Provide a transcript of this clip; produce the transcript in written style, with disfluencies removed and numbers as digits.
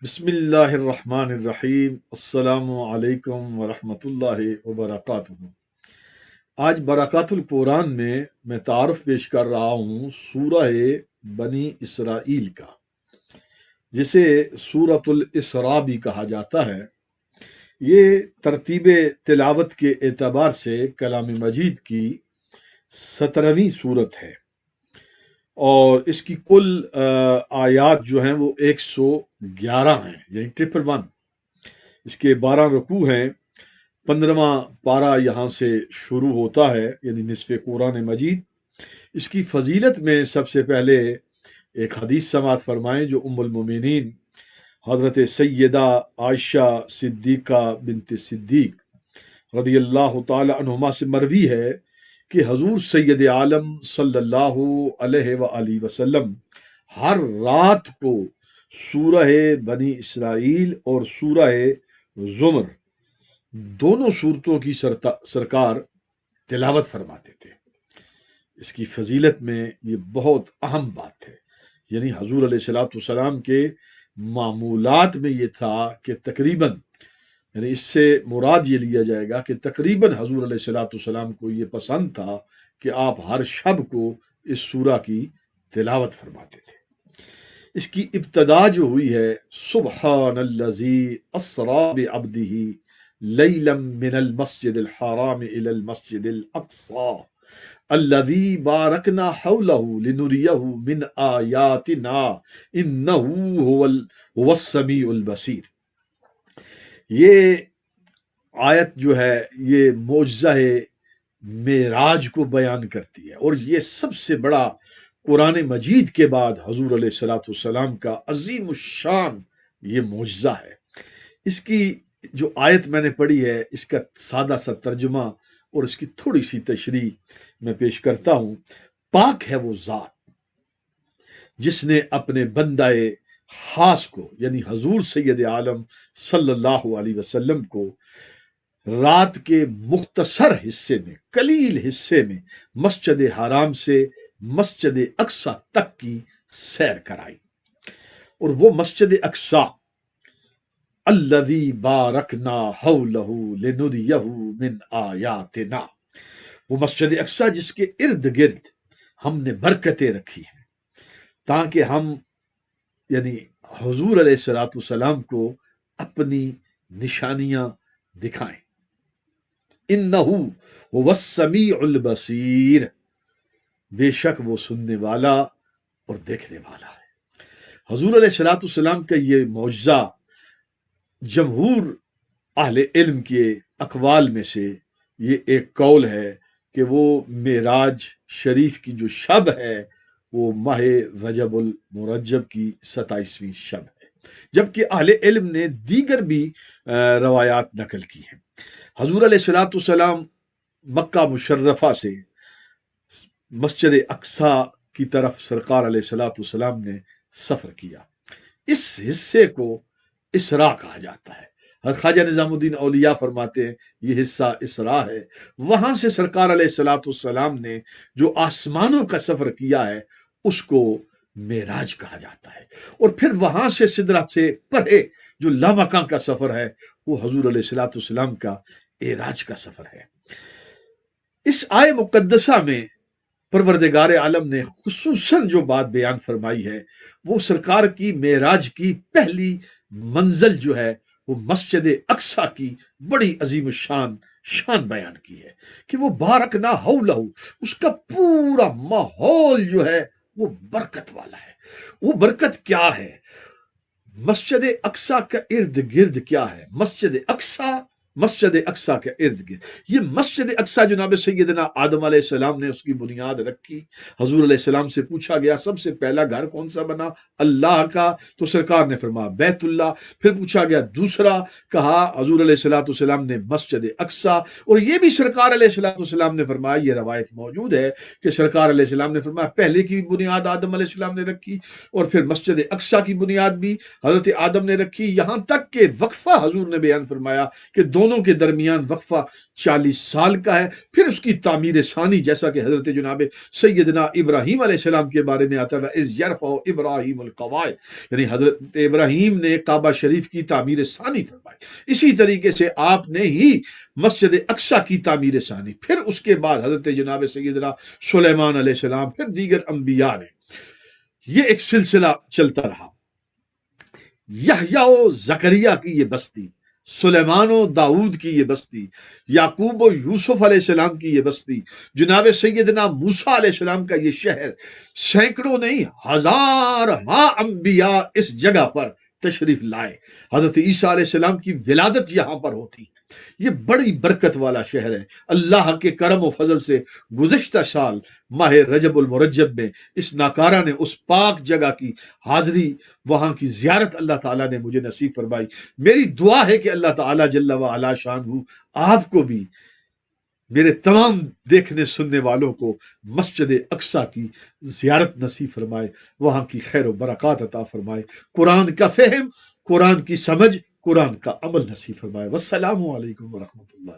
بسم اللہ الرحمن الرحیم۔ السلام علیکم ورحمۃ اللہ وبرکاتہ۔ آج برکات القرآن میں تعارف پیش کر رہا ہوں سورہ بنی اسرائیل کا، جسے سورۃ الاسراء بھی کہا جاتا ہے۔ یہ ترتیب تلاوت کے اعتبار سے کلام مجید کی 17ویں سورت ہے، اور اس کی کل آیات جو ہیں وہ 111 ہیں، یعنی 111۔ اس کے 12 رکوع ہیں، 15واں پارہ یہاں سے شروع ہوتا ہے، یعنی نصف قرآن مجید۔ اس کی فضیلت میں سب سے پہلے ایک حدیث سماعت فرمائیں جو ام المومنین حضرت سیدہ عائشہ صدیقہ بنت صدیق رضی اللہ تعالی عنہما سے مروی ہے کہ حضور سید عالم صلی اللہ علیہ وآلہ وسلم ہر رات کو سورہ بنی اسرائیل اور سورہ زمر دونوں صورتوں کی سرکار تلاوت فرماتے تھے۔ اس کی فضیلت میں یہ بہت اہم بات ہے، یعنی حضور علیہ السلام کے معمولات میں یہ تھا کہ تقریباً، یعنی اس سے مراد یہ لیا جائے گا کہ تقریباً حضور علیہ السلام کو یہ پسند تھا کہ آپ ہر شب کو اس سورہ کی تلاوت فرماتے تھے۔ اس کی ابتدا جو ہوئی ہے، سبحان الذی اسری بعبدہ لیلا من المسجد الحرام الى المسجد الاقصى الذی بارکنا حولہ لنریہ من آیاتنا انہ هو السمیع البصیر۔ یہ آیت جو ہے یہ معجزہ معراج کو بیان کرتی ہے، اور یہ سب سے بڑا قرآن مجید کے بعد حضور علیہ السلام کا عظیم الشان یہ معجزہ ہے۔ اس کی جو آیت میں نے پڑھی ہے، اس کا سادہ سا ترجمہ اور اس کی تھوڑی سی تشریح میں پیش کرتا ہوں۔ پاک ہے وہ ذات جس نے اپنے بندہ خاص کو، یعنی حضور سید عالم صلی اللہ علیہ وسلم کو رات کے مختصر حصے میں، قلیل حصے میں مسجد حرام سے مسجد اقصی تک کی سیر کرائی، اور وہ مسجد اقصی الذی بارکنا حولہ لنریہ من آیاتنا، وہ مسجد اقصی جس کے ارد گرد ہم نے برکتیں رکھی ہیں تاکہ ہم، یعنی حضور علیہ السلام کو اپنی نشانیاں دکھائیں۔ انہ هو السمیع البصیر، بے شک وہ سننے والا اور دیکھنے والا ہے۔ حضور علیہ السلام کا یہ معجزہ جمہور اہل علم کے اقوال میں سے یہ ایک قول ہے کہ وہ معراج شریف کی جو شب ہے وہ ماہ رجب المرجب کی 27ویں شب ہے، جبکہ اہل علم نے دیگر بھی روایات نقل کی ہیں۔ حضور علیہ السلام مکہ مشرفہ سے مسجد اقصی کی طرف سرکار علیہ السلام نے سفر کیا۔ اس حصے کو اسراء کہا جاتا ہے۔ خواجہ نظام الدین اولیاء فرماتے ہیں یہ حصہ اسراء ہے۔ وہاں سے سرکار علیہ السلام نے جو آسمانوں کا سفر کیا ہے اس کو معراج کہا جاتا ہے، اور پھر وہاں سے سدرہ سے پرے جو لامکاں کا سفر ہے وہ حضور علیہ السلام کا معراج کا سفر ہے۔ اس آیے مقدسہ میں پروردگار عالم نے خصوصاً جو بات بیان فرمائی ہے وہ سرکار کی معراج کی پہلی منزل جو ہے وہ مسجد اقصی کی بڑی عظیم شان بیان کی ہے کہ وہ بارکنا حولہ، اس کا پورا ماحول جو ہے وہ برکت والا ہے۔ وہ برکت کیا ہے؟ مسجد اقصی کا ارد گرد کیا ہے؟ مسجد اقصی کے ارد گرد یہ مسجد اقصی جناب سیدنا آدم علیہ السلام نے اس کی بنیاد رکھی۔ حضور علیہ السلام سے پوچھا گیا سب سے پہلا گھر کون سا بنا؟ اللہ کا، تو سرکار نے فرمایا بیت اللہ۔ پھر پوچھا گیا دوسرا، کہا حضور علیہ السلام نے مسجد اقصی، اور یہ بھی سرکار علیہ السلام نے فرمایا، یہ روایت موجود ہے کہ سرکار علیہ السلام نے فرمایا پہلے کی بنیاد آدم علیہ السلام نے رکھی، اور پھر مسجد اقصی کی بنیاد بھی حضرت آدم نے رکھی، یہاں تک کہ وقفہ حضور نے بیان فرمایا کہ دونوں دونوں کے درمیان وقفہ 40 سال کا ہے۔ پھر اس کی تعمیر ثانی، جیسا کہ حضرت جناب سیدنا ابراہیم علیہ السلام کے بارے میں آتا ہے اذ یرفع ابراہیم القواعد، یعنی حضرت ابراہیم نے کعبہ شریف کی تعمیر ثانی فرمائی۔ اسی طریقے سے آپ نے ہی مسجد اقصی کی تعمیر ثانی، پھر اس کے بعد حضرت جناب سیدنا سلیمان علیہ السلام، پھر دیگر انبیاء نے، یہ ایک سلسلہ چلتا رہا۔ یحییٰ و زکریا کی یہ بستی، سلیمان و داؤد کی یہ بستی، یعقوب و یوسف علیہ السلام کی یہ بستی، جناب سیدنا موسیٰ علیہ السلام کا یہ شہر، سینکڑوں نہیں ہزارہا انبیاء اس جگہ پر تشریف لائے۔ حضرت عیسیٰ علیہ السلام کی ولادت یہاں پر ہوتی ہے۔ یہ بڑی برکت والا شہر ہے۔ اللہ کے کرم و فضل سے گزشتہ سال ماہ رجب المرجب میں اس ناکارہ نے اس پاک جگہ کی حاضری، وہاں کی زیارت اللہ تعالیٰ نے مجھے نصیب فرمائی۔ میری دعا ہے کہ اللہ تعالیٰ جل وعلا شانہ آپ کو بھی، میرے تمام دیکھنے سننے والوں کو مسجد اقصی کی زیارت نصیب فرمائے، وہاں کی خیر و برکات عطا فرمائے، قرآن کا فہم، قرآن کی سمجھ، قرآن کا عمل نصیب فرمائے۔ والسلام علیکم ورحمۃ اللہ۔